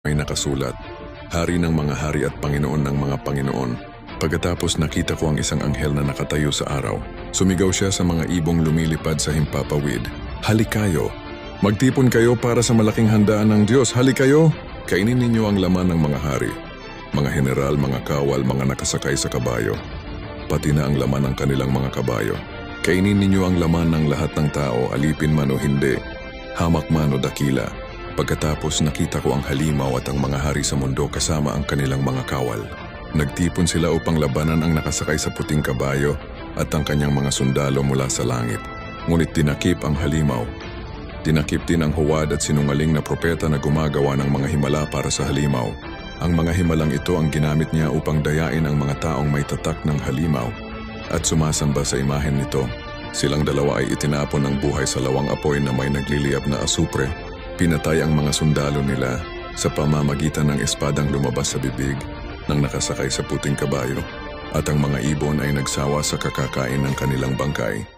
may nakasulat, Hari ng mga hari at Panginoon ng mga Panginoon. Pagkatapos nakita ko ang isang anghel na nakatayo sa araw. Sumigaw siya sa mga ibong lumilipad sa himpapawid. Halikayo! Magtipon kayo para sa malaking handaan ng Diyos. Halikayo! Kainin ninyo ang laman ng mga hari, mga general, mga kawal, mga nakasakay sa kabayo, pati na ang laman ng kanilang mga kabayo. Kainin ninyo ang laman ng lahat ng tao, alipin man o hindi, hamak man o dakila. Pagkatapos nakita ko ang halimaw at ang mga hari sa mundo kasama ang kanilang mga kawal. Nagtipon sila upang labanan ang nakasakay sa puting kabayo at ang kanyang mga sundalo mula sa langit. Ngunit dinakip ang halimaw. Dinakip din ang huwad at sinungaling na propeta na gumagawa ng mga himala para sa halimaw. Ang mga himalang ito ang ginamit niya upang dayain ang mga taong may tatak ng halimaw at sumasamba sa imahen nito. Silang dalawa ay itinapon ng buhay sa lawang apoy na may nagliliyab na asupre. Pinatay ang mga sundalo nila sa pamamagitan ng espadang lumabas sa bibig ng nakasakay sa puting kabayo, at ang mga ibon ay nagsawa sa kakakain ng kanilang bangkay.